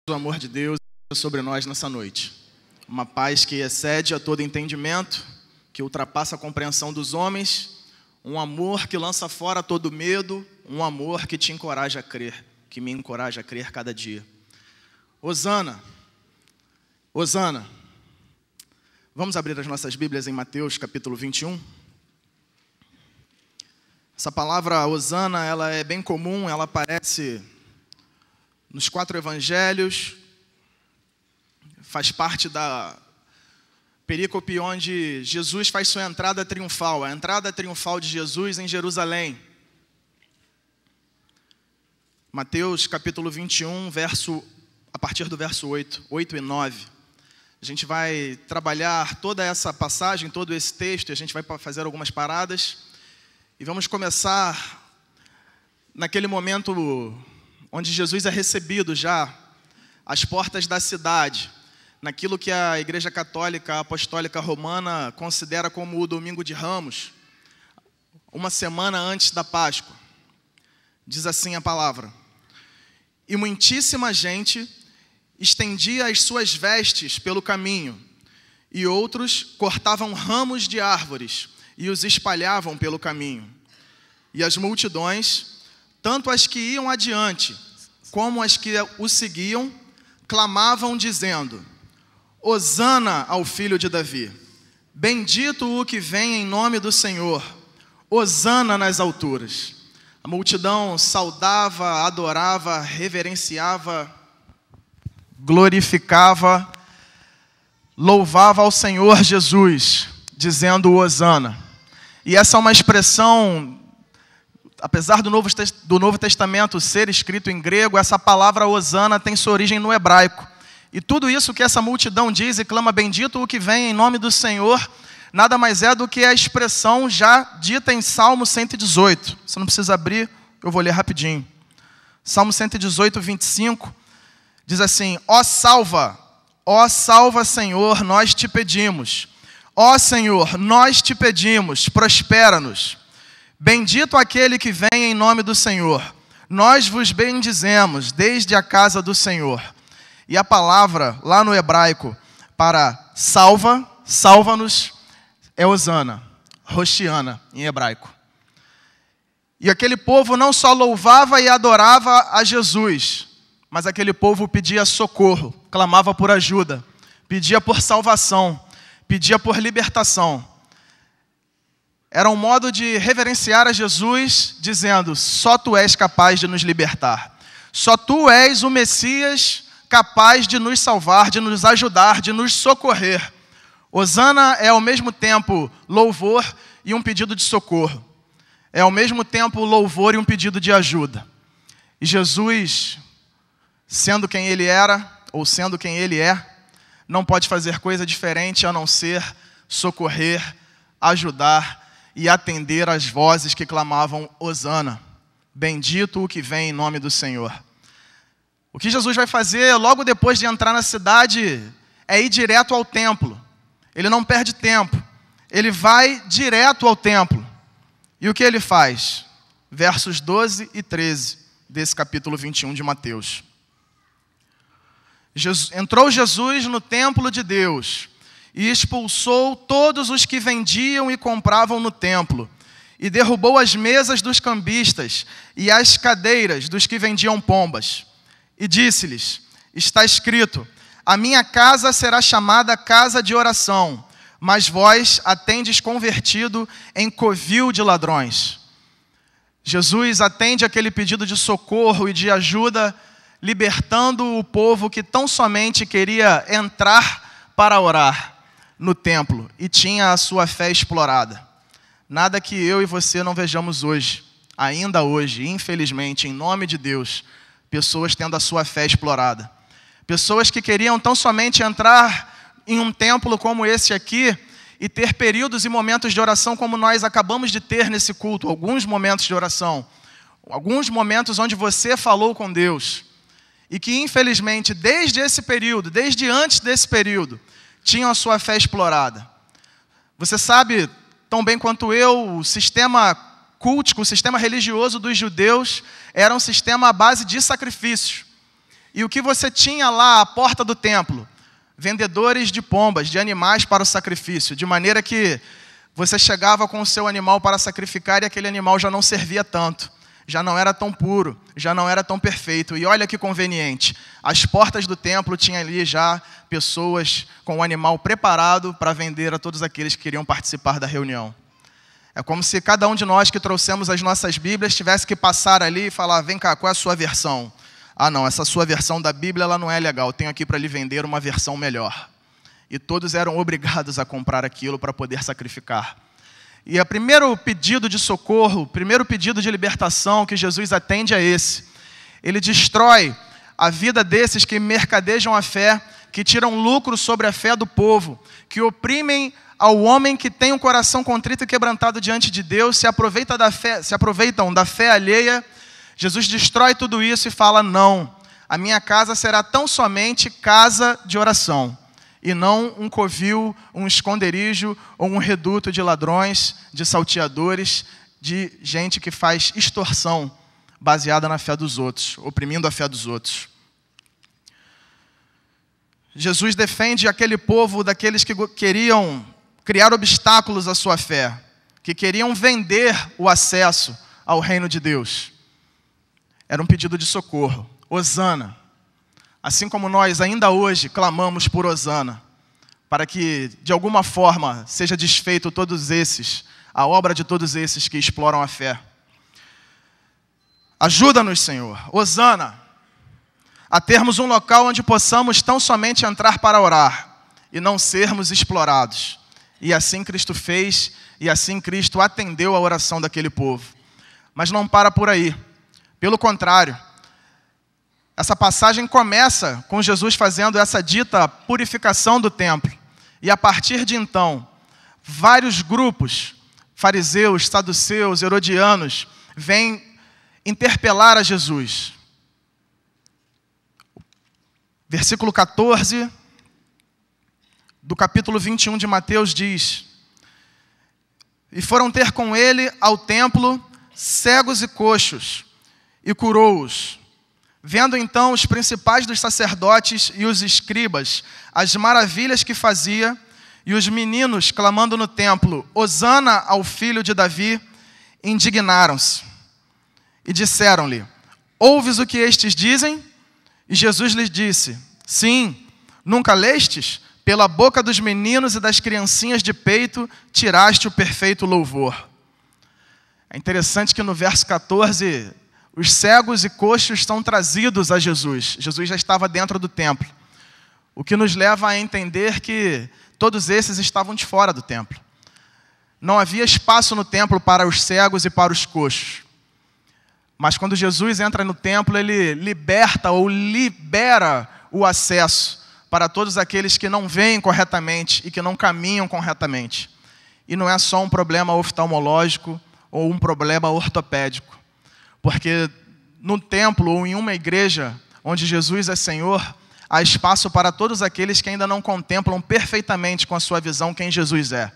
O amor de Deus sobre nós nessa noite. Uma paz que excede a todo entendimento, que ultrapassa a compreensão dos homens, um amor que lança fora todo medo, um amor que te encoraja a crer, que me encoraja a crer cada dia. Hosana, Hosana. Vamos abrir as nossas Bíblias em Mateus capítulo 21. Essa palavra Hosana, ela é bem comum, ela aparece nos 4 evangelhos, faz parte da perícope onde Jesus faz sua entrada triunfal, a entrada triunfal de Jesus em Jerusalém. Mateus capítulo 21, a partir do verso 8 e 9. A gente vai trabalhar toda essa passagem, todo esse texto, e a gente vai fazer algumas paradas. E vamos começar naquele momento onde Jesus é recebido já às portas da cidade, naquilo que a Igreja Católica Apostólica Romana considera como o Domingo de Ramos, uma semana antes da Páscoa. Diz assim a palavra: e muitíssima gente estendia as suas vestes pelo caminho, e outros cortavam ramos de árvores e os espalhavam pelo caminho. E as multidões, tanto as que iam adiante, como as que o seguiam, clamavam dizendo: Hosana ao filho de Davi. Bendito o que vem em nome do Senhor. Hosana nas alturas. A multidão saudava, adorava, reverenciava, glorificava, louvava ao Senhor Jesus, dizendo Hosana. E essa é uma expressão, apesar do Novo Testamento ser escrito em grego, essa palavra Hosana tem sua origem no hebraico. E tudo isso que essa multidão diz e clama bendito o que vem em nome do Senhor, nada mais é do que a expressão já dita em Salmo 118. Você não precisa abrir, eu vou ler rapidinho. Salmo 118, 25, diz assim: ó salva, Senhor, nós te pedimos. Ó Senhor, nós te pedimos, prospera-nos. Bendito aquele que vem em nome do Senhor. Nós vos bendizemos desde a casa do Senhor. E a palavra lá no hebraico para salva-nos, é Hosana, Hoshiana em hebraico. E aquele povo não só louvava e adorava a Jesus, mas aquele povo pedia socorro, clamava por ajuda, pedia por salvação, pedia por libertação. Era um modo de reverenciar a Jesus, dizendo: só tu és capaz de nos libertar. Só tu és o Messias capaz de nos salvar, de nos ajudar, de nos socorrer. Hosana é ao mesmo tempo louvor e um pedido de socorro. É ao mesmo tempo louvor e um pedido de ajuda. E Jesus, sendo quem ele era, ou sendo quem ele é, não pode fazer coisa diferente a não ser socorrer, ajudar e atender às vozes que clamavam Hosana. Bendito o que vem em nome do Senhor. O que Jesus vai fazer logo depois de entrar na cidade é ir direto ao templo. Ele não perde tempo. Ele vai direto ao templo. E o que ele faz? Versos 12 e 13 desse capítulo 21 de Mateus. Entrou Jesus no templo de Deus e expulsou todos os que vendiam e compravam no templo, e derrubou as mesas dos cambistas e as cadeiras dos que vendiam pombas. E disse-lhes: está escrito, a minha casa será chamada casa de oração, mas vós a tendes convertido em covil de ladrões. Jesus atende aquele pedido de socorro e de ajuda, libertando o povo que tão somente queria entrar para orar no templo e tinha a sua fé explorada. Nada que eu e você não vejamos hoje, ainda hoje, infelizmente, em nome de Deus, pessoas tendo a sua fé explorada. Pessoas que queriam tão somente entrar em um templo como esse aqui e ter períodos e momentos de oração como nós acabamos de ter nesse culto. Alguns momentos de oração. Alguns momentos onde você falou com Deus. E que, infelizmente, desde esse período, desde antes desse período, tinham a sua fé explorada. Você sabe tão bem quanto eu, o sistema cultico, o sistema religioso dos judeus era um sistema à base de sacrifícios. E o que você tinha lá à porta do templo? Vendedores de pombas, de animais para o sacrifício, de maneira que você chegava com o seu animal para sacrificar e aquele animal já não servia tanto, já não era tão puro, já não era tão perfeito. E olha que conveniente, as portas do templo tinham ali já pessoas com o animal preparado para vender a todos aqueles que queriam participar da reunião. É como se cada um de nós que trouxemos as nossas Bíblias tivesse que passar ali e falar: vem cá, qual é a sua versão? Ah não, essa sua versão da Bíblia ela não é legal, eu tenho aqui para lhe vender uma versão melhor. E todos eram obrigados a comprar aquilo para poder sacrificar. E o primeiro pedido de socorro, o primeiro pedido de libertação que Jesus atende é esse. Ele destrói a vida desses que mercadejam a fé, que tiram lucro sobre a fé do povo, que oprimem ao homem que tem um coração contrito e quebrantado diante de Deus, se aproveitam da fé alheia. Jesus destrói tudo isso e fala: não, a minha casa será tão somente casa de oração, e não um covil, um esconderijo ou um reduto de ladrões, de salteadores, de gente que faz extorsão baseada na fé dos outros, oprimindo a fé dos outros. Jesus defende aquele povo daqueles que queriam criar obstáculos à sua fé, que queriam vender o acesso ao reino de Deus. Era um pedido de socorro. Hosana. Assim como nós ainda hoje clamamos por Hosana, para que de alguma forma seja desfeito a obra de todos esses que exploram a fé. Ajuda-nos, Senhor, Hosana, a termos um local onde possamos tão somente entrar para orar e não sermos explorados. E assim Cristo fez, e assim Cristo atendeu a oração daquele povo. Mas não para por aí. Pelo contrário, essa passagem começa com Jesus fazendo essa dita purificação do templo. E a partir de então, vários grupos, fariseus, saduceus, herodianos, vêm interpelar a Jesus. Versículo 14 do capítulo 21 de Mateus diz: e foram ter com ele ao templo cegos e coxos, e curou-os. Vendo então os principais dos sacerdotes e os escribas as maravilhas que fazia, e os meninos clamando no templo: Hosana ao filho de Davi, indignaram-se e disseram-lhe: ouves o que estes dizem? E Jesus lhes disse: sim, nunca lestes? Pela boca dos meninos e das criancinhas de peito tiraste o perfeito louvor. É interessante que no verso 14, os cegos e coxos são trazidos a Jesus. Jesus já estava dentro do templo. O que nos leva a entender que todos esses estavam de fora do templo. Não havia espaço no templo para os cegos e para os coxos. Mas quando Jesus entra no templo, ele liberta ou libera o acesso para todos aqueles que não veem corretamente e que não caminham corretamente. E não é só um problema oftalmológico ou um problema ortopédico. Porque no templo ou em uma igreja onde Jesus é Senhor, há espaço para todos aqueles que ainda não contemplam perfeitamente com a sua visão quem Jesus é.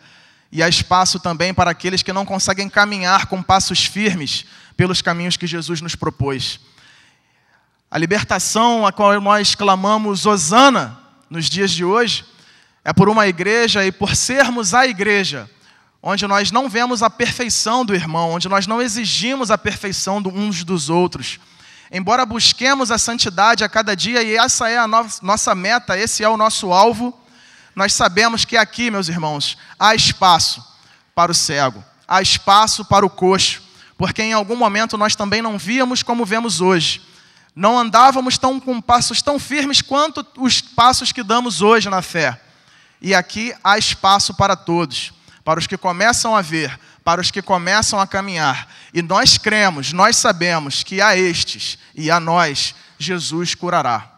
E há espaço também para aqueles que não conseguem caminhar com passos firmes pelos caminhos que Jesus nos propôs. A libertação a qual nós clamamos Hosana nos dias de hoje é por uma igreja e por sermos a igreja onde nós não vemos a perfeição do irmão, onde nós não exigimos a perfeição uns dos outros. Embora busquemos a santidade a cada dia, e essa é a nossa meta, esse é o nosso alvo, nós sabemos que aqui, meus irmãos, há espaço para o cego, há espaço para o coxo, porque em algum momento nós também não víamos como vemos hoje. Não andávamos com passos tão firmes quanto os passos que damos hoje na fé. E aqui há espaço para todos, para os que começam a ver, para os que começam a caminhar. E nós cremos, nós sabemos que a estes e a nós, Jesus curará.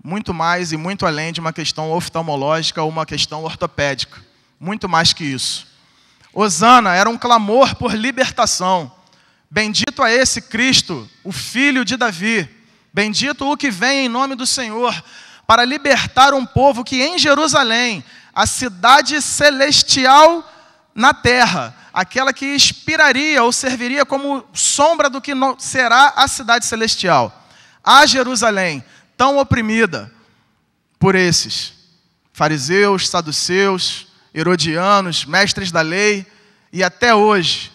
Muito mais e muito além de uma questão oftalmológica ou uma questão ortopédica. Muito mais que isso. Hosana era um clamor por libertação. Bendito é esse Cristo, o Filho de Davi. Bendito o que vem em nome do Senhor, para libertar um povo que em Jerusalém, a cidade celestial na terra, aquela que inspiraria ou serviria como sombra do que será a cidade celestial. A Jerusalém, tão oprimida por esses fariseus, saduceus, herodianos, mestres da lei, e até hoje,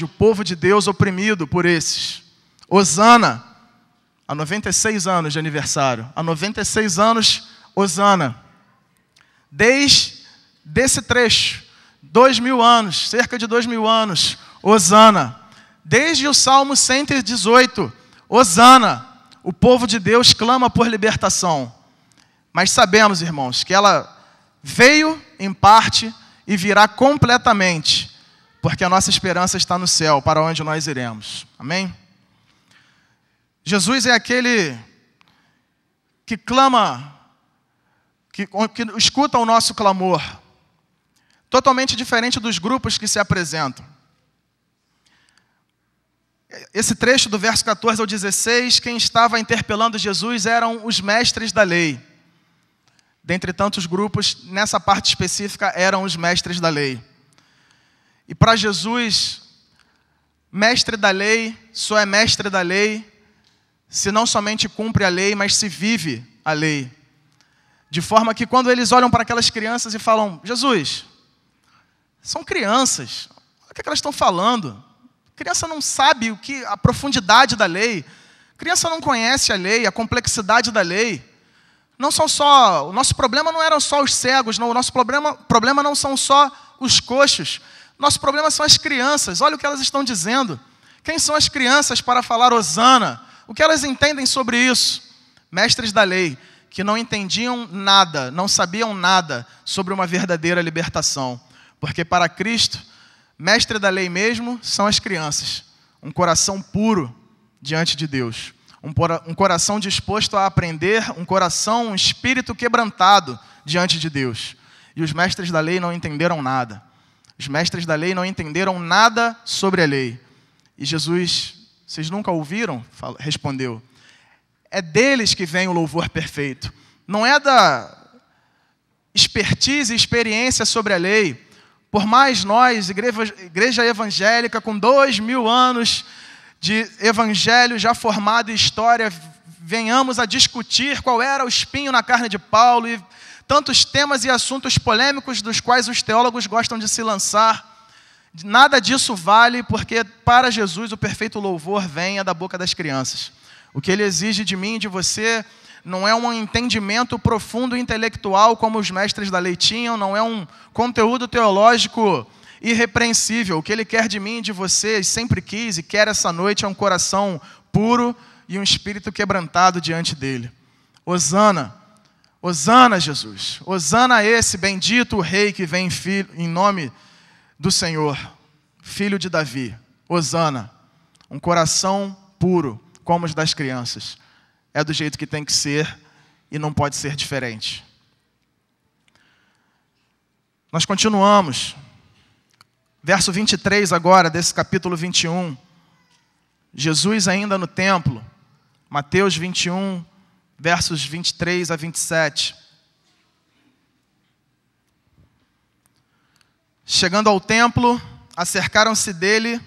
o povo de Deus oprimido por esses. Hosana, há 96 anos de aniversário, há 96 anos, Hosana. Desde esse trecho, 2000 anos, cerca de 2000 anos, Hosana. Desde o Salmo 118, Hosana, o povo de Deus clama por libertação. Mas sabemos, irmãos, que ela veio em parte e virá completamente, porque a nossa esperança está no céu, para onde nós iremos. Amém? Jesus é aquele que clama, que escuta o nosso clamor, totalmente diferente dos grupos que se apresentam. Esse trecho do verso 14 ao 16, quem estava interpelando Jesus eram os mestres da lei. Dentre tantos grupos, nessa parte específica, eram os mestres da lei. E para Jesus, mestre da lei só é mestre da lei se não somente cumpre a lei, mas se vive a lei. De forma que quando eles olham para aquelas crianças e falam, Jesus, são crianças, olha o que elas estão falando. A criança não sabe a profundidade da lei. A criança não conhece a lei, a complexidade da lei. O nosso problema não eram só os cegos, não, o nosso problema não são só os coxos. Nosso problema são as crianças. Olha o que elas estão dizendo. Quem são as crianças para falar Hosana? O que elas entendem sobre isso? Mestres da lei, que não entendiam nada, não sabiam nada sobre uma verdadeira libertação. Porque para Cristo, mestre da lei mesmo são as crianças. Um coração puro diante de Deus. Um coração disposto a aprender, um espírito quebrantado diante de Deus. E os mestres da lei não entenderam nada. Os mestres da lei não entenderam nada sobre a lei. E Jesus, vocês nunca ouviram? Respondeu. É deles que vem o louvor perfeito. Não é da expertise e experiência sobre a lei. Por mais nós, igreja evangélica, com 2000 anos de evangelho já formado em história, venhamos a discutir qual era o espinho na carne de Paulo e tantos temas e assuntos polêmicos dos quais os teólogos gostam de se lançar. Nada disso vale, porque para Jesus o perfeito louvor vem da boca das crianças. O que ele exige de mim e de você não é um entendimento profundo e intelectual como os mestres da lei tinham, não é um conteúdo teológico irrepreensível. O que ele quer de mim e de você, e sempre quis e quer essa noite, é um coração puro e um espírito quebrantado diante dele. Hosana, Hosana, Jesus. Hosana a esse bendito o rei que vem em nome do Senhor, filho de Davi. Hosana, um coração puro, como os das crianças. É do jeito que tem que ser e não pode ser diferente. Nós continuamos. Verso 23 agora, desse capítulo 21. Jesus ainda no templo. Mateus 21, versos 23 a 27. Chegando ao templo, acercaram-se dele,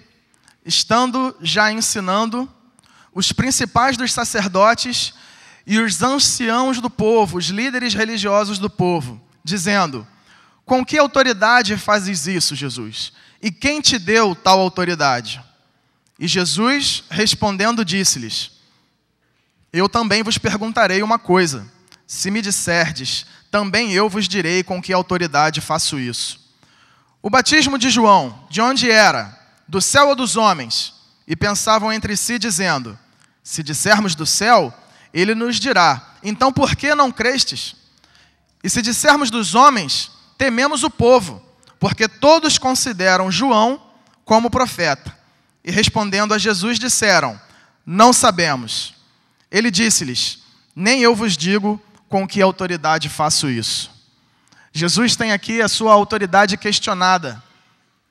estando já ensinando, os principais dos sacerdotes e os anciãos do povo, os líderes religiosos do povo, dizendo, com que autoridade fazes isso, Jesus? E quem te deu tal autoridade? E Jesus, respondendo, disse-lhes, eu também vos perguntarei uma coisa. Se me disserdes, também eu vos direi com que autoridade faço isso. O batismo de João, de onde era? Do céu ou dos homens? E pensavam entre si, dizendo, se dissermos do céu, ele nos dirá, então por que não crestes? E se dissermos dos homens, tememos o povo, porque todos consideram João como profeta. E respondendo a Jesus, disseram, não sabemos. Ele disse-lhes, nem eu vos digo com que autoridade faço isso. Jesus tem aqui a sua autoridade questionada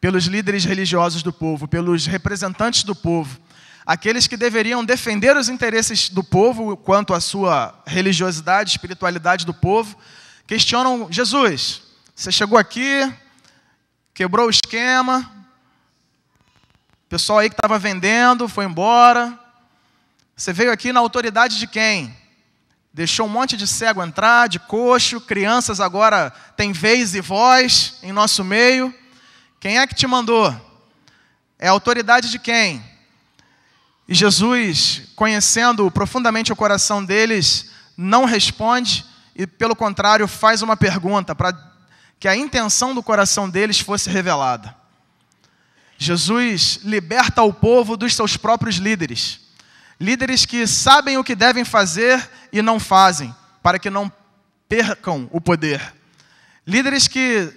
pelos líderes religiosos do povo, pelos representantes do povo, aqueles que deveriam defender os interesses do povo quanto à sua religiosidade, espiritualidade do povo, questionam Jesus. Você chegou aqui, quebrou o esquema, o pessoal aí que estava vendendo foi embora. Você veio aqui na autoridade de quem? deixou um monte de cego entrar, de coxo, crianças agora têm vez e voz em nosso meio. Quem é que te mandou? É a autoridade de quem? E Jesus, conhecendo profundamente o coração deles, não responde e, pelo contrário, faz uma pergunta para que a intenção do coração deles fosse revelada. Jesus liberta o povo dos seus próprios líderes. Líderes que sabem o que devem fazer e não fazem, para que não percam o poder. Líderes que,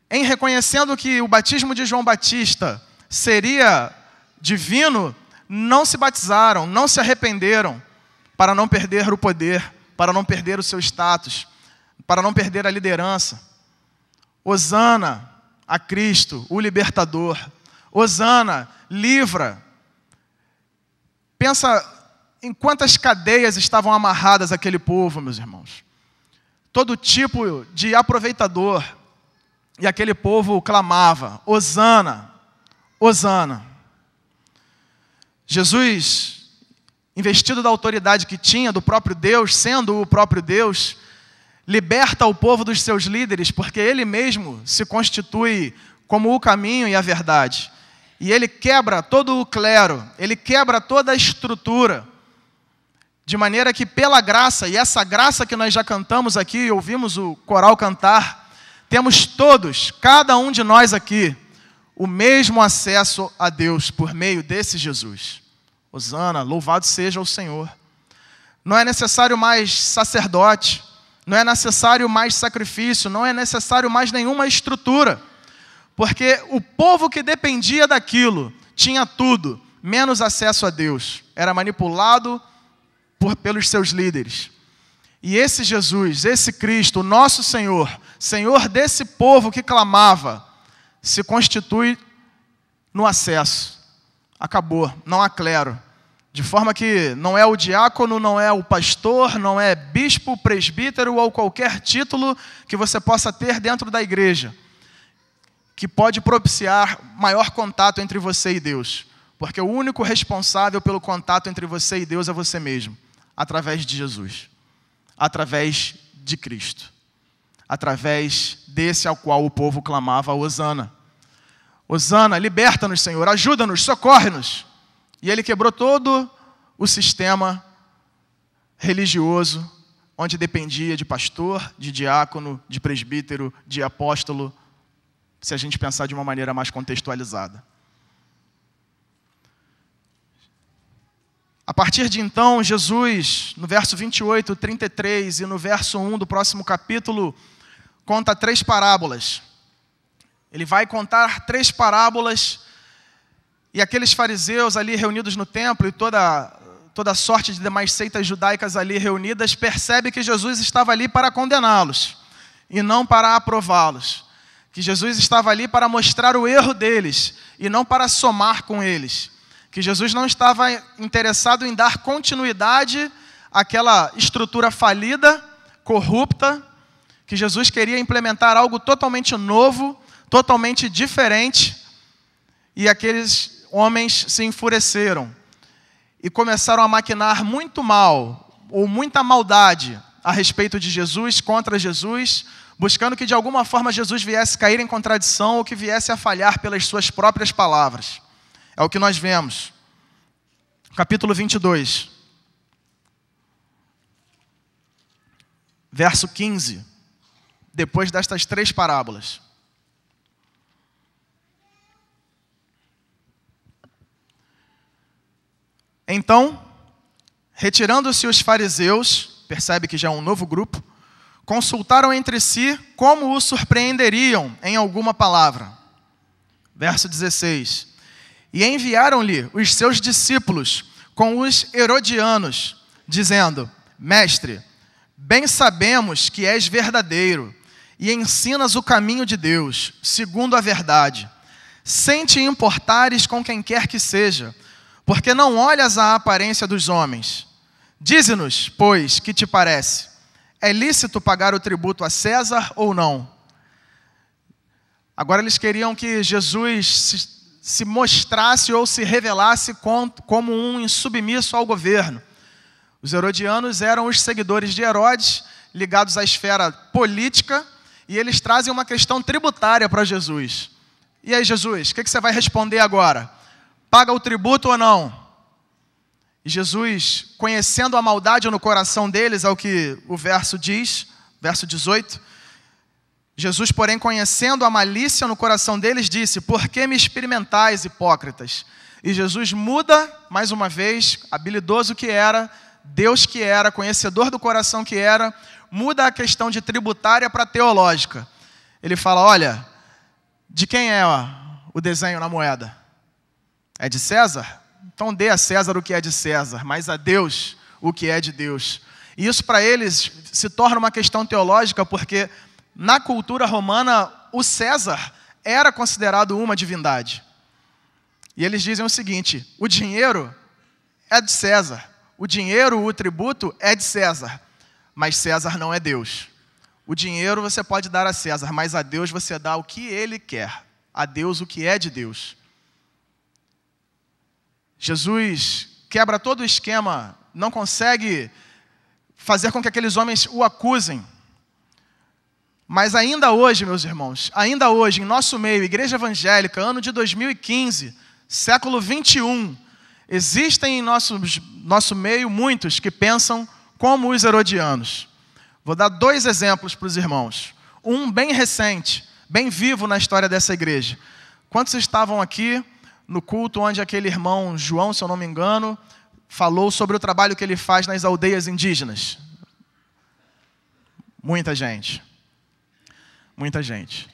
em reconhecendo que o batismo de João Batista seria divino, não se batizaram, não se arrependeram, para não perder o poder, para não perder o seu status, para não perder a liderança. Hosana a Cristo, o libertador. Hosana, livra. Pensa em quantas cadeias estavam amarradas aquele povo, meus irmãos. Todo tipo de aproveitador. E aquele povo clamava, Hosana, Hosana. Jesus, investido da autoridade que tinha do próprio Deus, sendo o próprio Deus, liberta o povo dos seus líderes, porque ele mesmo se constitui como o caminho e a verdade. E ele quebra todo o clero, ele quebra toda a estrutura, de maneira que pela graça, e essa graça que nós já cantamos aqui, ouvimos o coral cantar, temos todos, cada um de nós aqui, o mesmo acesso a Deus por meio desse Jesus. Hosana, louvado seja o Senhor. Não é necessário mais sacerdote, não é necessário mais sacrifício, não é necessário mais nenhuma estrutura. Porque o povo que dependia daquilo tinha tudo, menos acesso a Deus. Era manipulado pelos seus líderes. E esse Jesus, esse Cristo, o nosso Senhor, Senhor desse povo que clamava, se constitui no acesso. Acabou, não há clero. De forma que não é o diácono, não é o pastor, não é bispo, presbítero ou qualquer título que você possa ter dentro da igreja, que pode propiciar maior contato entre você e Deus. Porque o único responsável pelo contato entre você e Deus é você mesmo, através de Jesus, através de Cristo, através desse ao qual o povo clamava, Hosana. Hosana, liberta-nos, Senhor, ajuda-nos, socorre-nos. E ele quebrou todo o sistema religioso, onde dependia de pastor, de diácono, de presbítero, de apóstolo, se a gente pensar de uma maneira mais contextualizada. A partir de então, Jesus, no verso 28, 33 e no verso 1 do próximo capítulo, conta 3 parábolas. Ele vai contar 3 parábolas e aqueles fariseus ali reunidos no templo e toda sorte de demais seitas judaicas ali reunidas, percebe que Jesus estava ali para condená-los e não para aprová-los. Que Jesus estava ali para mostrar o erro deles e não para somar com eles. Que Jesus não estava interessado em dar continuidade àquela estrutura falida, corrupta, que Jesus queria implementar algo totalmente novo, totalmente diferente, e aqueles homens se enfureceram e começaram a maquinar muito mal, ou muita maldade a respeito de Jesus, contra Jesus, buscando que de alguma forma Jesus viesse cair em contradição ou que viesse a falhar pelas suas próprias palavras. É o que nós vemos. Capítulo 22. Verso 15. Depois destas 3 parábolas. Então, retirando-se os fariseus, percebe que já é um novo grupo, consultaram entre si como o surpreenderiam em alguma palavra. Verso 16. E enviaram-lhe os seus discípulos com os herodianos, dizendo: Mestre, bem sabemos que és verdadeiro e ensinas o caminho de Deus, segundo a verdade, sem te importares com quem quer que seja, porque não olhas a aparência dos homens. Dize-nos, pois, que te parece? É lícito pagar o tributo a César ou não? Agora eles queriam que Jesus se mostrasse ou se revelasse como um insubmisso ao governo. Os herodianos eram os seguidores de Herodes, ligados à esfera política, e eles trazem uma questão tributária para Jesus. E aí, Jesus, o que você vai responder agora? Paga o tributo ou não? E Jesus, conhecendo a maldade no coração deles, é o que o verso diz, verso 18. Jesus, porém, conhecendo a malícia no coração deles, disse: por que me experimentais, hipócritas? E Jesus muda, mais uma vez, habilidoso que era, Deus que era, conhecedor do coração que era, muda a questão de tributária para teológica. Ele fala: olha, de quem é o desenho na moeda? É de César? Então dê a César o que é de César, mas a Deus o que é de Deus. E isso para eles se torna uma questão teológica, porque na cultura romana o César era considerado uma divindade. E eles dizem o seguinte: o dinheiro é de César, o dinheiro, o tributo é de César, mas César não é Deus. O dinheiro você pode dar a César, mas a Deus você dá o que ele quer, a Deus o que é de Deus. Jesus quebra todo o esquema, não consegue fazer com que aqueles homens o acusem. Mas ainda hoje, meus irmãos, ainda hoje, em nosso meio, igreja evangélica, ano de 2015, século 21, existem em nosso meio muitos que pensam como os herodianos. Vou dar 2 exemplos para os irmãos. Um bem recente, bem vivo na história dessa igreja. Quantos estavam aqui no culto onde aquele irmão João, se eu não me engano, falou sobre o trabalho que ele faz nas aldeias indígenas? Muita gente. Muita gente.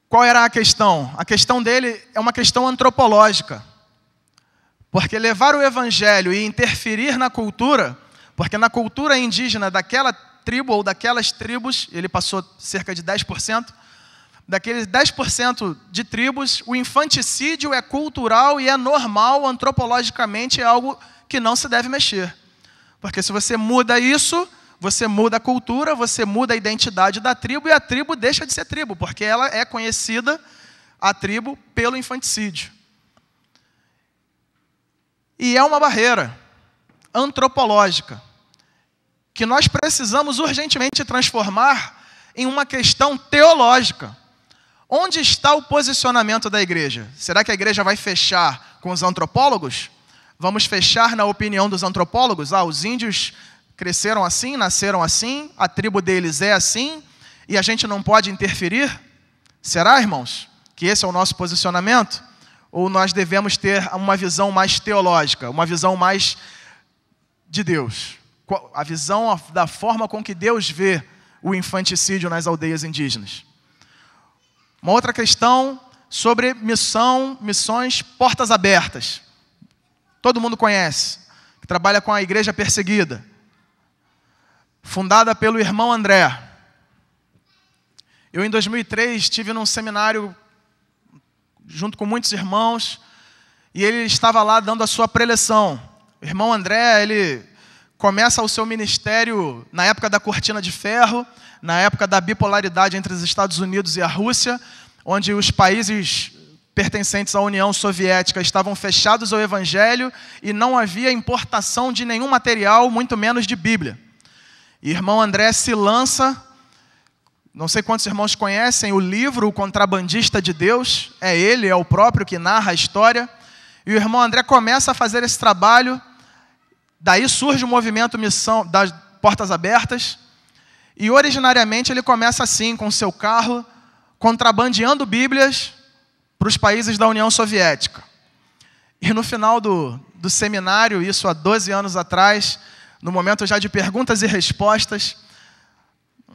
Qual era a questão? A questão dele é uma questão antropológica. Porque levar o evangelho e interferir na cultura, porque na cultura indígena daquela tribo ou daquelas tribos, ele passou cerca de 10%, daqueles 10% de tribos, o infanticídio é cultural e é normal, antropologicamente é algo que não se deve mexer. Porque se você muda isso, você muda a cultura, você muda a identidade da tribo, e a tribo deixa de ser tribo, porque ela é conhecida, a tribo, pelo infanticídio. E é uma barreira antropológica que nós precisamos urgentemente transformar em uma questão teológica. Onde está o posicionamento da igreja? Será que a igreja vai fechar com os antropólogos? Vamos fechar na opinião dos antropólogos? Os índios cresceram assim, nasceram assim, a tribo deles é assim, e a gente não pode interferir? Será, irmãos, que esse é o nosso posicionamento? Ou nós devemos ter uma visão mais teológica, uma visão mais de Deus? A visão da forma com que Deus vê o infanticídio nas aldeias indígenas. Uma outra questão sobre missões portas abertas. Todo mundo conhece, que trabalha com a igreja perseguida, fundada pelo irmão André. Eu, em 2003, estive num seminário junto com muitos irmãos, e ele estava lá dando a sua preleção. O irmão André, ele começa o seu ministério na época da cortina de ferro, na época da bipolaridade entre os Estados Unidos e a Rússia, onde os países pertencentes à União Soviética estavam fechados ao Evangelho e não havia importação de nenhum material, muito menos de Bíblia. E o irmão André se lança, não sei quantos irmãos conhecem o livro O Contrabandista de Deus, é o próprio que narra a história, e o irmão André começa a fazer esse trabalho. Daí surge o movimento Missão das Portas Abertas, e originariamente ele começa assim, com seu carro, contrabandeando Bíblias para os países da União Soviética. E no final do seminário, isso há 12 anos atrás, no momento já de perguntas e respostas,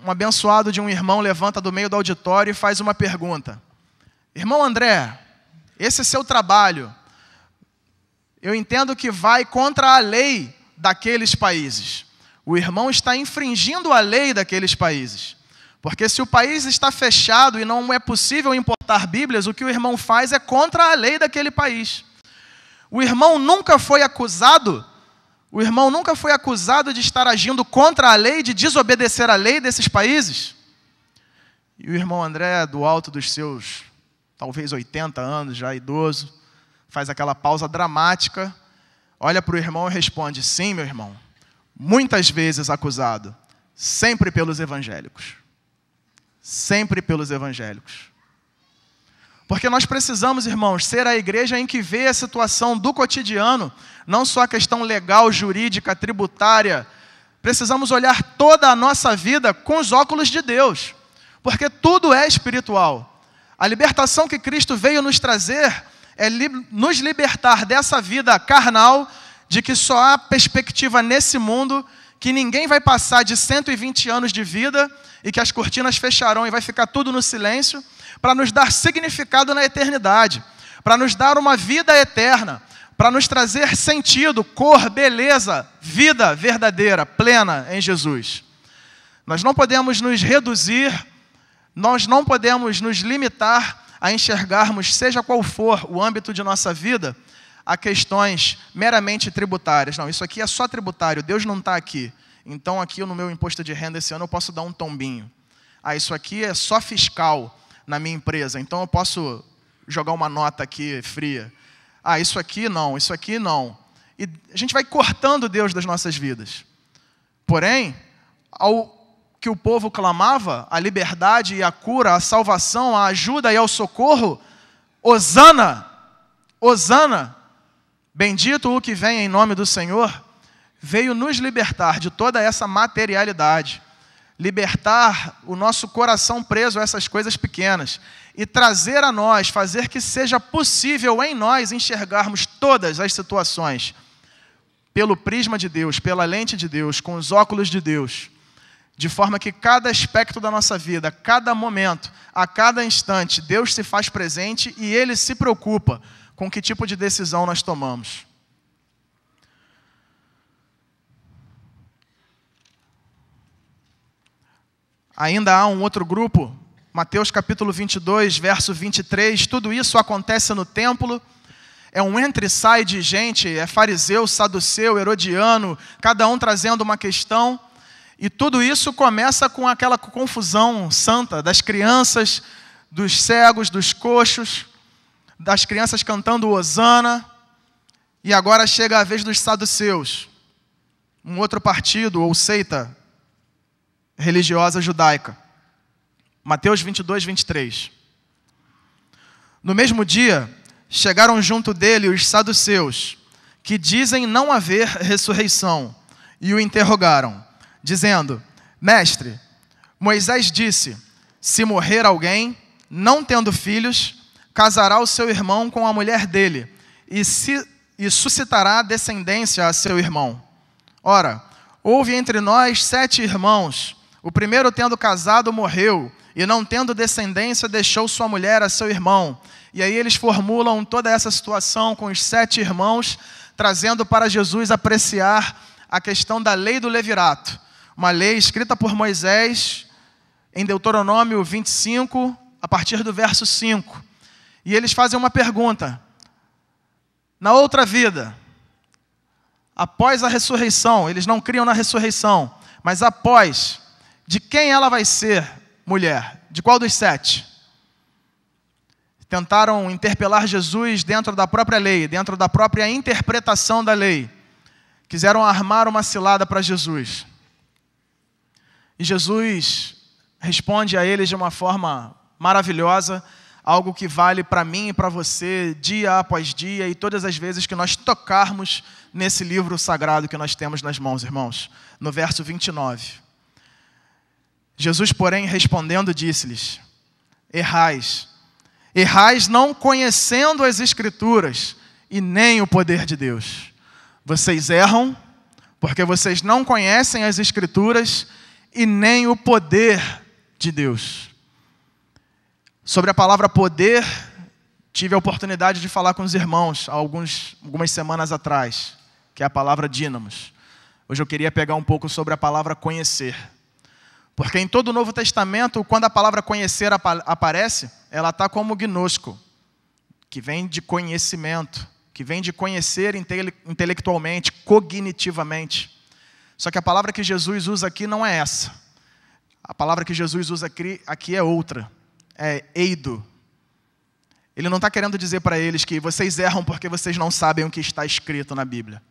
um abençoado de um irmão levanta do meio do auditório e faz uma pergunta: irmão André, esse seu trabalho, eu entendo que vai contra a lei daqueles países. O irmão está infringindo a lei daqueles países. Porque se o país está fechado e não é possível importar Bíblias, o que o irmão faz é contra a lei daquele país. O irmão nunca foi acusado de estar agindo contra a lei, de desobedecer a lei desses países? E o irmão André, do alto dos seus, talvez 80 anos, já idoso, faz aquela pausa dramática, olha para o irmão e responde: sim, meu irmão, muitas vezes acusado, sempre pelos evangélicos. Sempre pelos evangélicos. Porque nós precisamos, irmãos, ser a igreja em que vê a situação do cotidiano, não só a questão legal, jurídica, tributária. Precisamos olhar toda a nossa vida com os óculos de Deus, porque tudo é espiritual. A libertação que Cristo veio nos trazer é nos libertar dessa vida carnal, de que só há perspectiva nesse mundo, que ninguém vai passar de 120 anos de vida e que as cortinas fecharão e vai ficar tudo no silêncio, para nos dar significado na eternidade, para nos dar uma vida eterna, para nos trazer sentido, cor, beleza, vida verdadeira, plena em Jesus. Nós não podemos nos reduzir, nós não podemos nos limitar a enxergarmos, seja qual for o âmbito de nossa vida, a questões meramente tributárias. Não, isso aqui é só tributário, Deus não está aqui. Então aqui no meu imposto de renda esse ano eu posso dar um tombinho. Ah, isso aqui é só fiscal na minha empresa, então eu posso jogar uma nota aqui fria. Ah, isso aqui não, isso aqui não. E a gente vai cortando Deus das nossas vidas. Porém, ao que o povo clamava, a liberdade e a cura, a salvação, a ajuda e ao socorro, Hosana, Hosana, bendito o que vem em nome do Senhor, veio nos libertar de toda essa materialidade, libertar o nosso coração preso a essas coisas pequenas e trazer a nós, fazer que seja possível em nós enxergarmos todas as situações pelo prisma de Deus, pela lente de Deus, com os óculos de Deus, de forma que cada aspecto da nossa vida, cada momento, a cada instante, Deus se faz presente e Ele se preocupa com que tipo de decisão nós tomamos. Ainda há um outro grupo, Mateus capítulo 22, verso 23, tudo isso acontece no templo, é um entra e sai de gente, é fariseu, saduceu, herodiano, cada um trazendo uma questão, e tudo isso começa com aquela confusão santa das crianças, dos cegos, dos coxos, das crianças cantando Hosana, e agora chega a vez dos saduceus, um outro partido ou seita religiosa judaica. Mateus 22, 23. No mesmo dia, chegaram junto dele os saduceus, que dizem não haver ressurreição, e o interrogaram, dizendo: Mestre, Moisés disse, se morrer alguém, não tendo filhos, casará o seu irmão com a mulher dele, e suscitará descendência a seu irmão. Ora, houve entre nós 7 irmãos, o primeiro tendo casado morreu, e não tendo descendência deixou sua mulher a seu irmão. E aí eles formulam toda essa situação com os 7 irmãos, trazendo para Jesus apreciar a questão da lei do levirato. Uma lei escrita por Moisés em Deuteronômio 25, a partir do verso 5. E eles fazem uma pergunta. Na outra vida, após a ressurreição, eles não criam na ressurreição, mas após, de quem ela vai ser mulher? De qual dos 7? Tentaram interpelar Jesus dentro da própria lei, dentro da própria interpretação da lei. Quiseram armar uma cilada para Jesus. E Jesus responde a eles de uma forma maravilhosa, algo que vale para mim e para você dia após dia e todas as vezes que nós tocarmos nesse livro sagrado que nós temos nas mãos, irmãos. No verso 29. Jesus, porém, respondendo, disse-lhes: Errais, errais não conhecendo as Escrituras e nem o poder de Deus. Vocês erram porque vocês não conhecem as Escrituras e nem o poder de Deus. Sobre a palavra poder, tive a oportunidade de falar com os irmãos algumas semanas atrás, que é a palavra dínamos. Hoje eu queria pegar um pouco sobre a palavra conhecer. Porque em todo o Novo Testamento, quando a palavra conhecer aparece, ela está como gnosco, que vem de conhecimento, que vem de conhecer intelectualmente, cognitivamente. Só que a palavra que Jesus usa aqui não é essa. A palavra que Jesus usa aqui é outra. É eido. Ele não está querendo dizer para eles que vocês erram porque vocês não sabem o que está escrito na Bíblia.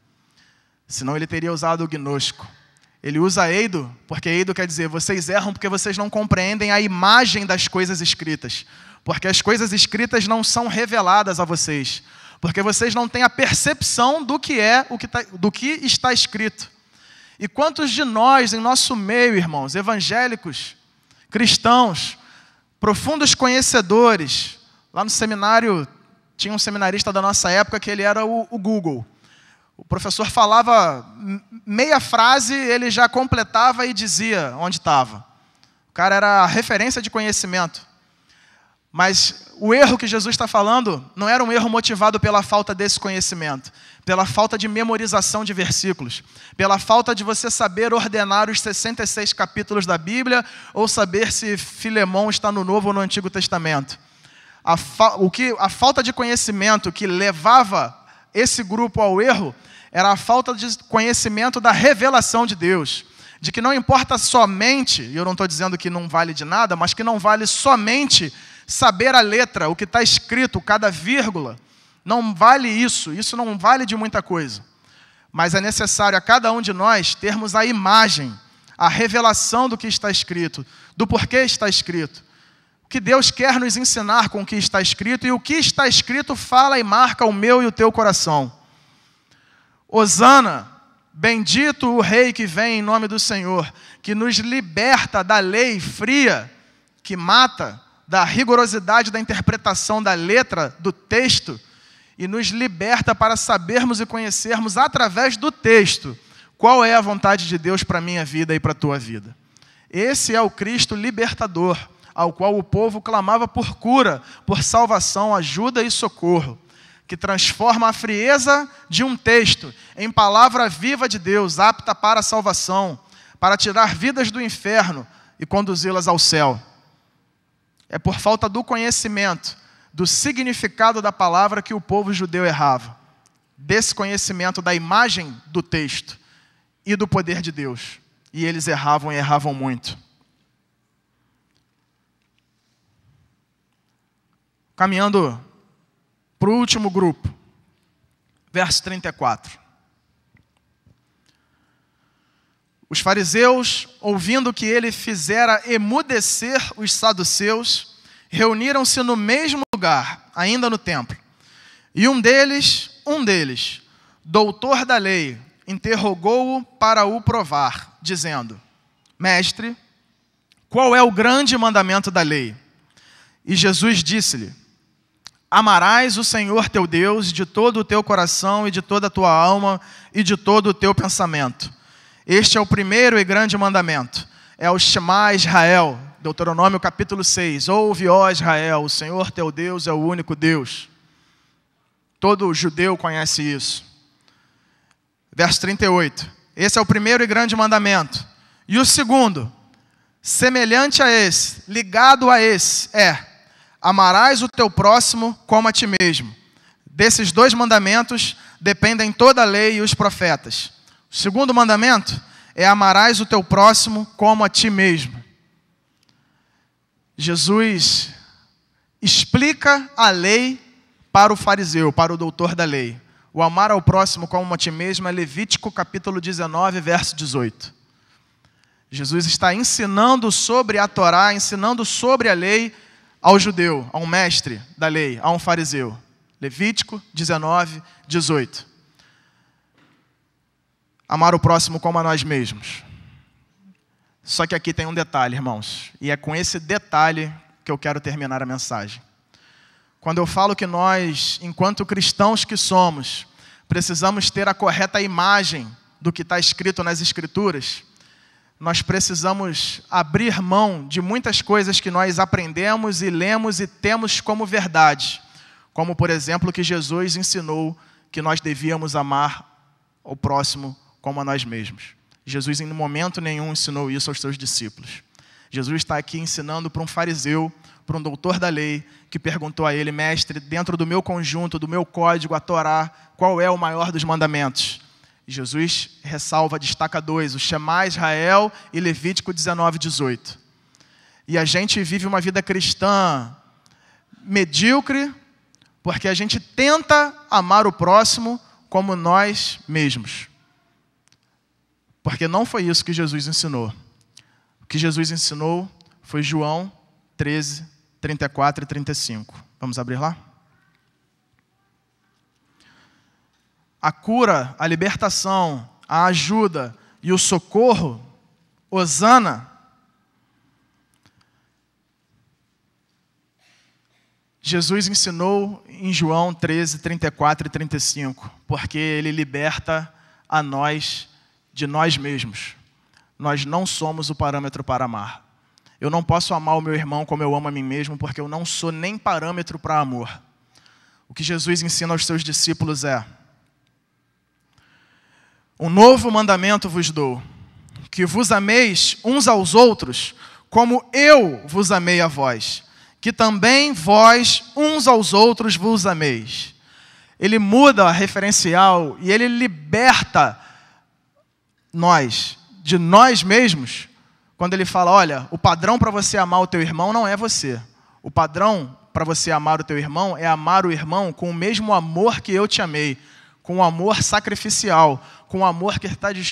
Senão ele teria usado o gnosco. Ele usa eido, porque eido quer dizer, vocês erram porque vocês não compreendem a imagem das coisas escritas. Porque as coisas escritas não são reveladas a vocês. Porque vocês não têm a percepção do que do que está escrito. E quantos de nós, em nosso meio, irmãos, evangélicos, cristãos, profundos conhecedores, lá no seminário, tinha um seminarista da nossa época que ele era o Google. O professor falava meia frase, ele já completava e dizia onde estava. O cara era a referência de conhecimento. Mas o erro que Jesus está falando não era um erro motivado pela falta desse conhecimento, pela falta de memorização de versículos, pela falta de você saber ordenar os 66 capítulos da Bíblia ou saber se Filemão está no Novo ou no Antigo Testamento. A falta de conhecimento que levava esse grupo ao erro era a falta de conhecimento da revelação de Deus. De que não importa somente, e eu não estou dizendo que não vale de nada, mas que não vale somente saber a letra, o que está escrito, cada vírgula. Não vale isso não vale de muita coisa. Mas é necessário a cada um de nós termos a imagem, a revelação do que está escrito, do porquê está escrito. O que Deus quer nos ensinar com o que está escrito, e o que está escrito fala e marca o meu e o teu coração. Hosana, bendito o Rei que vem em nome do Senhor, que nos liberta da lei fria, que mata, da rigorosidade da interpretação da letra, do texto, e nos liberta para sabermos e conhecermos através do texto qual é a vontade de Deus para a minha vida e para a tua vida. Esse é o Cristo libertador, ao qual o povo clamava por cura, por salvação, ajuda e socorro, que transforma a frieza de um texto em palavra viva de Deus, apta para a salvação, para tirar vidas do inferno e conduzi-las ao céu. É por falta do conhecimento, do significado da palavra que o povo judeu errava. Desse conhecimento da imagem do texto e do poder de Deus. E eles erravam e erravam muito. Caminhando para o último grupo, verso 34. Os fariseus, ouvindo que ele fizera emudecer os saduceus, reuniram-se no mesmo lugar, ainda no templo. E um deles, doutor da lei, interrogou-o para o provar, dizendo: Mestre, qual é o grande mandamento da lei? E Jesus disse-lhe: Amarás o Senhor teu Deus de todo o teu coração e de toda a tua alma e de todo o teu pensamento. Este é o primeiro e grande mandamento. É o Shema Israel, Deuteronômio capítulo 6. Ouve, ó Israel, o Senhor teu Deus é o único Deus. Todo judeu conhece isso. Verso 38. Esse é o primeiro e grande mandamento. E o segundo, semelhante a esse, ligado a esse, é: amarás o teu próximo como a ti mesmo. Desses dois mandamentos dependem toda a lei e os profetas. O segundo mandamento é: amarás o teu próximo como a ti mesmo. Jesus explica a lei para o fariseu, para o doutor da lei. O amar ao próximo como a ti mesmo é Levítico capítulo 19, verso 18. Jesus está ensinando sobre a Torá, ensinando sobre a lei ao judeu, a um mestre da lei, a um fariseu. Levítico 19, 18. Amar o próximo como a nós mesmos. Só que aqui tem um detalhe, irmãos. E é com esse detalhe que eu quero terminar a mensagem. Quando eu falo que nós, enquanto cristãos que somos, precisamos ter a correta imagem do que está escrito nas Escrituras, nós precisamos abrir mão de muitas coisas que nós aprendemos e lemos e temos como verdade. Como, por exemplo, que Jesus ensinou que nós devíamos amar o próximo como a nós mesmos. Jesus, em momento nenhum, ensinou isso aos seus discípulos. Jesus está aqui ensinando para um fariseu, para um doutor da lei, que perguntou a ele: Mestre, dentro do meu conjunto, do meu código, a Torá, qual é o maior dos mandamentos? E Jesus ressalva, destaca dois: o Shema Israel e Levítico 19, 18. E a gente vive uma vida cristã medíocre, porque a gente tenta amar o próximo como nós mesmos. Porque não foi isso que Jesus ensinou. O que Jesus ensinou foi João 13, 34 e 35. Vamos abrir lá? A cura, a libertação, a ajuda e o socorro, hosana, Jesus ensinou em João 13, 34 e 35, porque Ele liberta a nós de nós mesmos. Nós não somos o parâmetro para amar. Eu não posso amar o meu irmão como eu amo a mim mesmo, porque eu não sou nem parâmetro para amor. O que Jesus ensina aos seus discípulos é: um novo mandamento vos dou, que vos ameis uns aos outros, como eu vos amei a vós, que também vós uns aos outros vos ameis. Ele muda a referencial e ele liberta nós de nós mesmos, quando ele fala: olha, o padrão para você amar o teu irmão não é você. O padrão para você amar o teu irmão é amar o irmão com o mesmo amor que eu te amei, com um amor sacrificial, com um amor que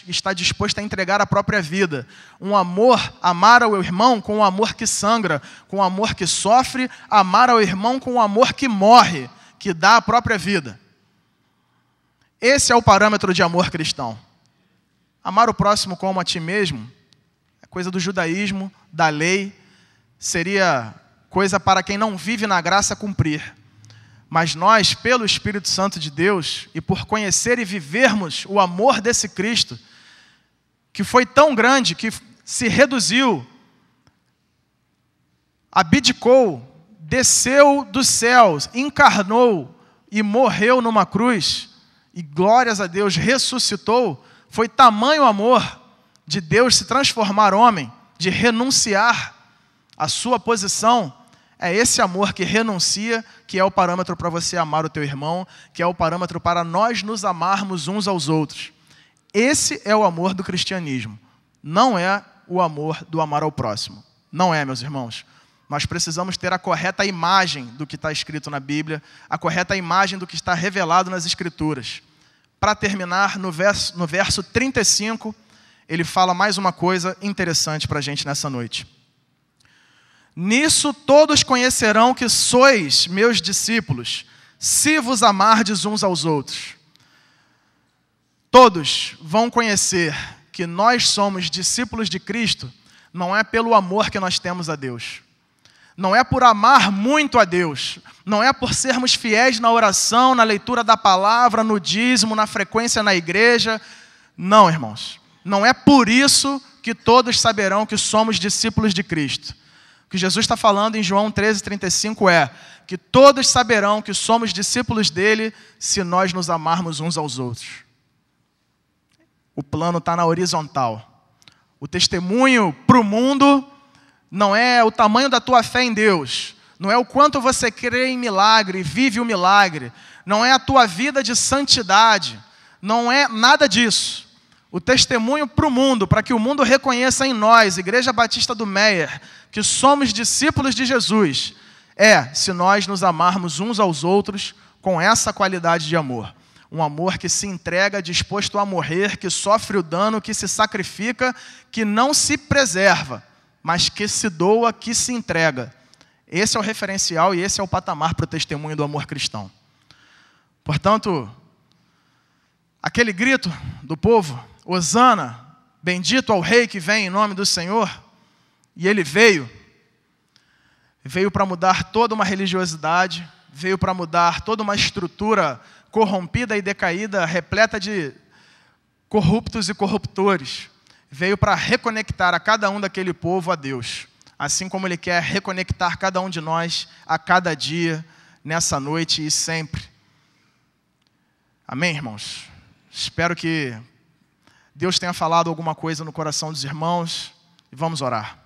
está disposto a entregar a própria vida. Um amor, amar ao irmão com um amor que sangra, com um amor que sofre, amar ao irmão com um amor que morre, que dá a própria vida. Esse é o parâmetro de amor cristão. Amar o próximo como a ti mesmo é coisa do judaísmo, da lei, seria coisa para quem não vive na graça cumprir. Mas nós, pelo Espírito Santo de Deus, e por conhecer e vivermos o amor desse Cristo, que foi tão grande, que se reduziu, abdicou, desceu dos céus, encarnou e morreu numa cruz, e glórias a Deus, ressuscitou. Foi tamanho o amor de Deus se transformar homem, de renunciar à sua posição. É esse amor que renuncia, que é o parâmetro para você amar o teu irmão, que é o parâmetro para nós nos amarmos uns aos outros. Esse é o amor do cristianismo. Não é o amor do amar ao próximo. Não é, meus irmãos. Nós precisamos ter a correta imagem do que está escrito na Bíblia, a correta imagem do que está revelado nas Escrituras. Para terminar, no verso 35, ele fala mais uma coisa interessante para a gente nessa noite. Nisso todos conhecerão que sois meus discípulos, se vos amardes uns aos outros. Todos vão conhecer que nós somos discípulos de Cristo, não é pelo amor que nós temos a Deus. Não é por amar muito a Deus. Não é por sermos fiéis na oração, na leitura da palavra, no dízimo, na frequência na igreja. Não, irmãos. Não é por isso que todos saberão que somos discípulos de Cristo. O que Jesus está falando em João 13, 35 é que todos saberão que somos discípulos dele se nós nos amarmos uns aos outros. O plano está na horizontal. O testemunho para o mundo não é o tamanho da tua fé em Deus, não é o quanto você crê em milagre, vive o milagre, não é a tua vida de santidade, não é nada disso. O testemunho para o mundo, para que o mundo reconheça em nós, Igreja Batista do Meier, que somos discípulos de Jesus, é se nós nos amarmos uns aos outros com essa qualidade de amor. Um amor que se entrega, disposto a morrer, que sofre o dano, que se sacrifica, que não se preserva, mas que se doa, que se entrega. Esse é o referencial e esse é o patamar para o testemunho do amor cristão. Portanto, aquele grito do povo, hosana, bendito ao rei que vem em nome do Senhor, e ele veio para mudar toda uma religiosidade, veio para mudar toda uma estrutura corrompida e decaída, repleta de corruptos e corruptores. Veio para reconectar a cada um daquele povo a Deus, assim como Ele quer reconectar cada um de nós a cada dia, nessa noite e sempre. Amém, irmãos? Espero que Deus tenha falado alguma coisa no coração dos irmãos e vamos orar.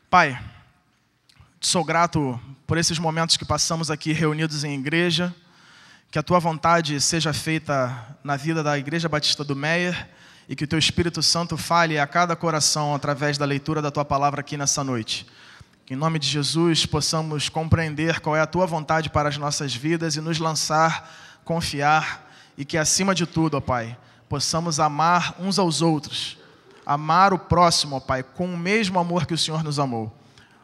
Pai, sou grato por esses momentos que passamos aqui reunidos em igreja, que a Tua vontade seja feita na vida da Igreja Batista do Meier, e que o Teu Espírito Santo fale a cada coração através da leitura da Tua palavra aqui nessa noite. Que em nome de Jesus possamos compreender qual é a Tua vontade para as nossas vidas e nos lançar, confiar, e que acima de tudo, ó Pai, possamos amar uns aos outros, amar o próximo, ó Pai, com o mesmo amor que o Senhor nos amou.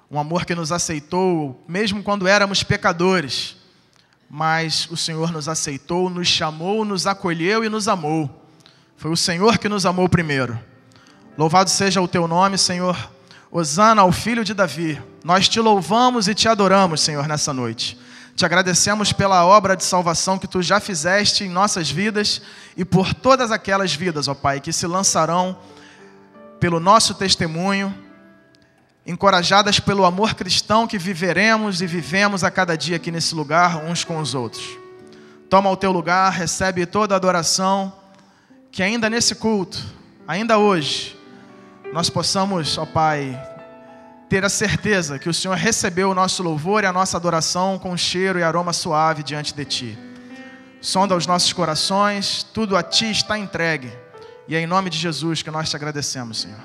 Um amor que nos aceitou, mesmo quando éramos pecadores, mas o Senhor nos aceitou, nos chamou, nos acolheu e nos amou. Foi o Senhor que nos amou primeiro. Louvado seja o teu nome, Senhor. Hosana ao Filho de Davi. Nós te louvamos e te adoramos, Senhor, nessa noite. Te agradecemos pela obra de salvação que tu já fizeste em nossas vidas e por todas aquelas vidas, ó Pai, que se lançarão pelo nosso testemunho, encorajadas pelo amor cristão que viveremos e vivemos a cada dia aqui nesse lugar, uns com os outros. Toma o teu lugar, recebe toda a adoração, que ainda nesse culto, ainda hoje, nós possamos, ó Pai, ter a certeza que o Senhor recebeu o nosso louvor e a nossa adoração com cheiro e aroma suave diante de Ti. Sonda os nossos corações, tudo a Ti está entregue. E é em nome de Jesus que nós te agradecemos, Senhor.